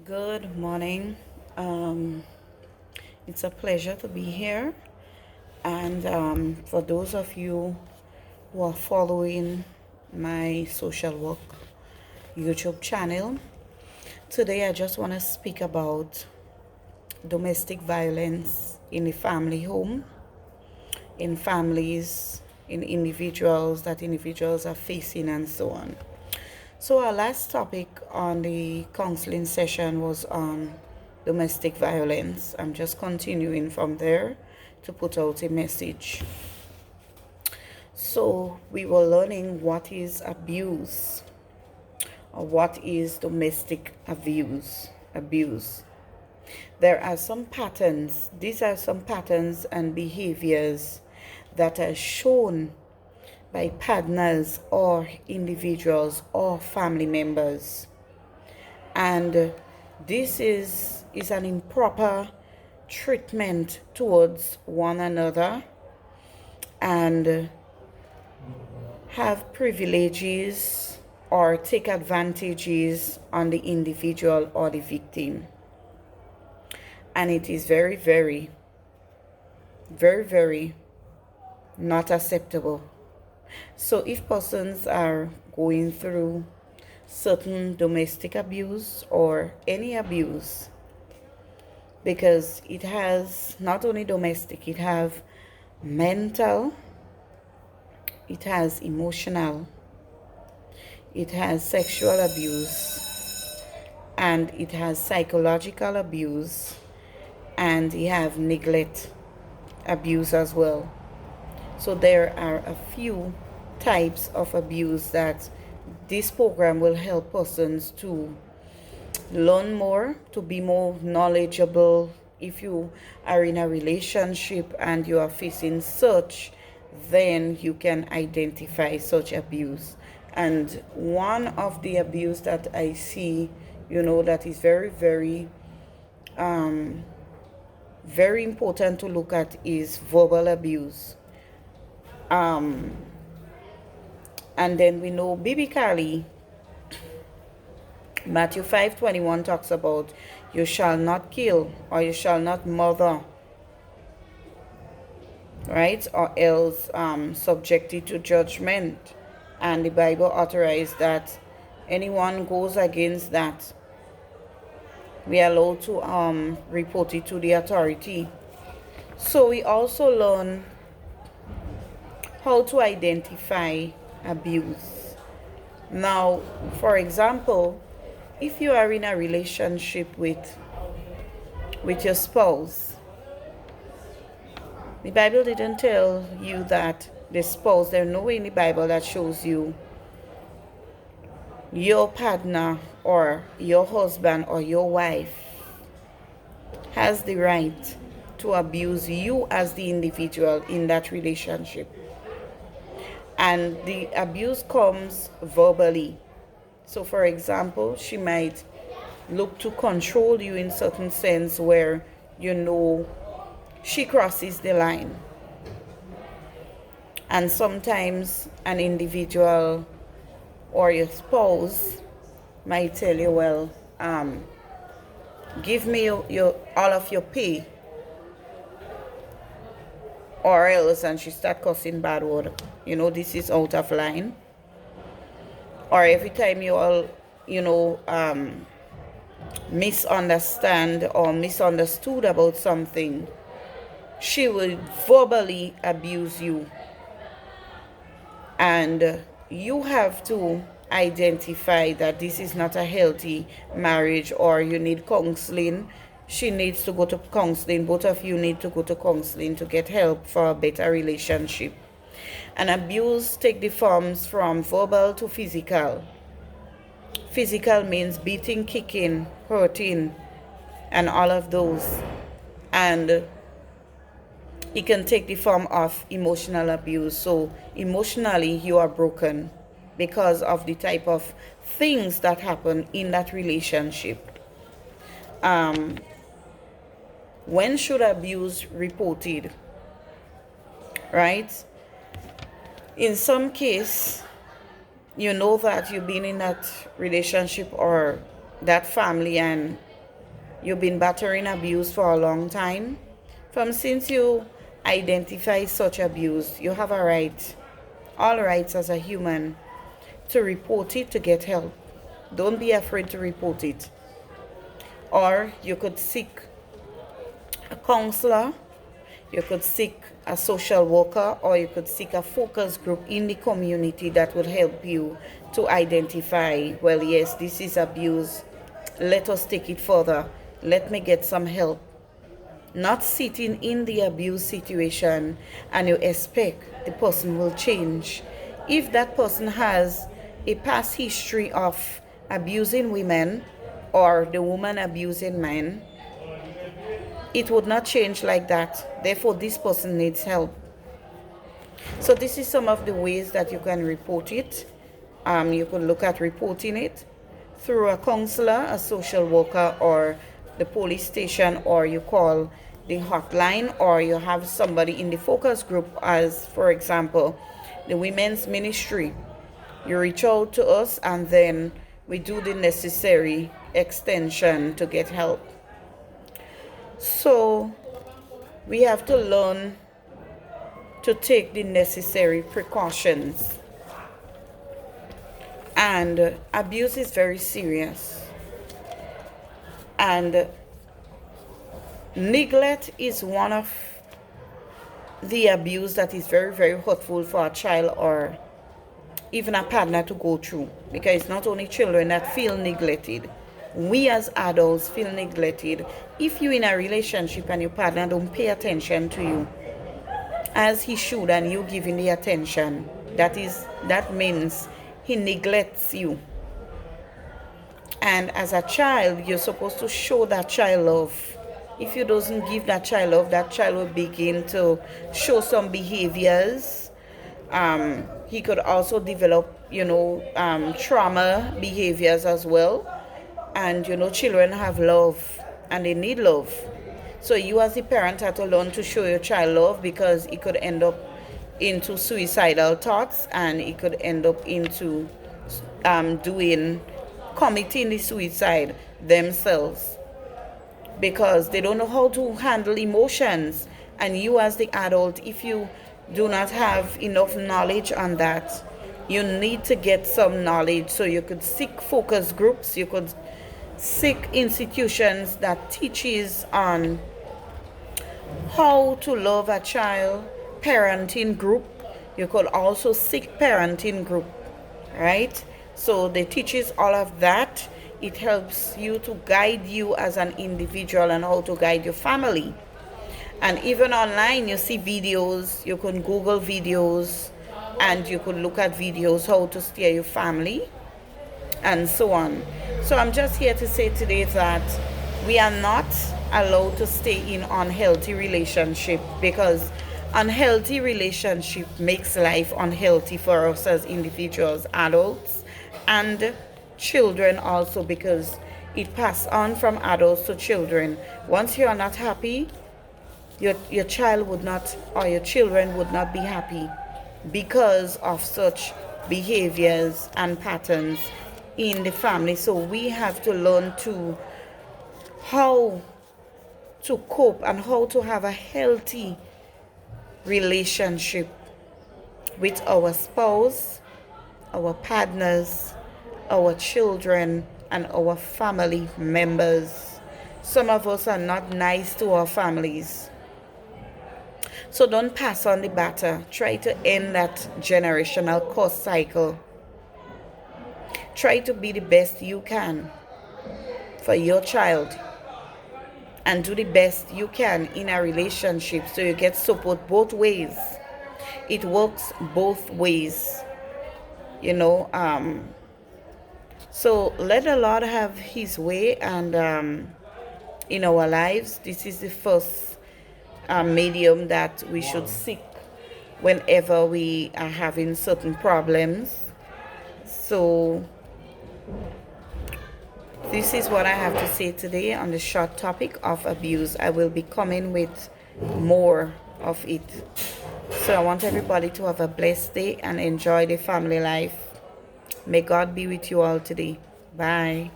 Good morning. Um, it's a pleasure to be here. And for those of you who are following my social work YouTube channel, today I just want to speak about domestic violence in the family home, in families, in individuals are facing, and so on. So, our last topic on the counseling session was on domestic violence. I'm just continuing from there to put out a message. So, we were learning what is abuse or what is domestic abuse. There are some patterns, these are some patterns and behaviors that are shown by partners or individuals or family members. And this is an improper treatment towards one another and have privileges or take advantages on the individual or the victim. And it is very, very, very, very not acceptable. So if persons are going through certain domestic abuse or any abuse, because it has not only domestic, it have mental, it has emotional, it has sexual abuse, and it has psychological abuse, and you have neglect abuse as well. So there are a few types of abuse that this program will help persons to learn more, to be more knowledgeable. If you are in a relationship and you are facing such, then you can identify such abuse. And one of the abuse that I see, that is very, very, very important to look at is verbal abuse. And then we know biblically, Matthew 5:21 talks about you shall not kill or you shall not murder, right? Or else subjected to judgment. And the Bible authorized that anyone goes against that, we are allowed to report it to the authority. So we also learn how to identify abuse. Now, for example, if you are in a relationship with your spouse, the Bible didn't tell you that the spouse, there's no way in the Bible that shows you your partner or your husband or your wife has the right to abuse you as the individual in that relationship. And the abuse comes verbally. So for example, she might look to control you in certain sense where she crosses the line. And sometimes an individual or your spouse might tell you, well, give me your all of your pay, or else, and she start cussing bad word. This is out of line. Or every time you all, misunderstand or misunderstood about something, she will verbally abuse you. And you have to identify that this is not a healthy marriage, or you need counseling. She needs to go to counseling. Both of you need to go to counseling to get help for a better relationship. And abuse take the forms from verbal to physical. Physical means beating, kicking, hurting, and all of those. And it can take the form of emotional abuse. So emotionally, you are broken because of the type of things that happen in that relationship. When should abuse reported? Right? In some case, you know that you've been in that relationship or that family, and you've been battering abuse for a long time, since you identify such abuse, you have a right, all rights as a human, to report it to get help. Don't be afraid to report it. Or you could seek a counselor, you could seek a social worker, or you could seek a focus group in the community that will help you to identify, well, yes, this is abuse. Let us take it further. Let me get some help. Not sitting in the abuse situation and you expect the person will change. If that person has a past history of abusing women or the woman abusing men, it would not change like that. Therefore, this person needs help. So this is some of the ways that you can report it. You could look at reporting it through a counselor, a social worker, or the police station, or you call the hotline, or you have somebody in the focus group, as for example the women's ministry. You reach out to us and then we do the necessary extension to get help. So we have to learn to take the necessary precautions. And abuse is very serious. And neglect is one of the abuse that is very, very hurtful for a child or even a partner to go through. Because it's not only children that feel neglected. We as adults feel neglected. If you're in a relationship and your partner don't pay attention to you as he should, and you giving the attention, that means he neglects you. And as a child, you're supposed to show that child love. If you doesn't give that child love, that child will begin to show some behaviors. He could also develop, trauma behaviors as well. And, children have love and they need love. So you as a parent have to learn to show your child love, because it could end up into suicidal thoughts, and it could end up into committing the suicide themselves, because they don't know how to handle emotions. And you as the adult, if you do not have enough knowledge on that, you need to get some knowledge. So you could seek focus groups, you could seek institutions that teaches on how to love a child, parenting group. You could also seek parenting group, right? So they teaches all of that. It helps you to guide you as an individual and how to guide your family. And even online, you see videos. You can Google videos, and you could look at videos how to steer your family, and so on. So I'm just here to say today that we are not allowed to stay in unhealthy relationship, because unhealthy relationship makes life unhealthy for us as individuals, adults, and children also, because it passes on from adults to children. Once you are not happy, your child would not, or your children would not be happy because of such behaviors and patterns in the family. So we have to learn to how to cope and how to have a healthy relationship with our spouse, our partners, our children, and our family members. Some of us are not nice to our families. So don't pass on the baton. Try to end that generational curse cycle. Try to be the best you can for your child, and do the best you can in a relationship so you get support both ways. It works both ways, so let the Lord have his way, and in our lives, this is the first medium that we should seek whenever we are having certain problems. So this is what I have to say today on the short topic of abuse. I will be coming with more of it. So I want everybody to have a blessed day and enjoy the family life. May God be with you all today. Bye.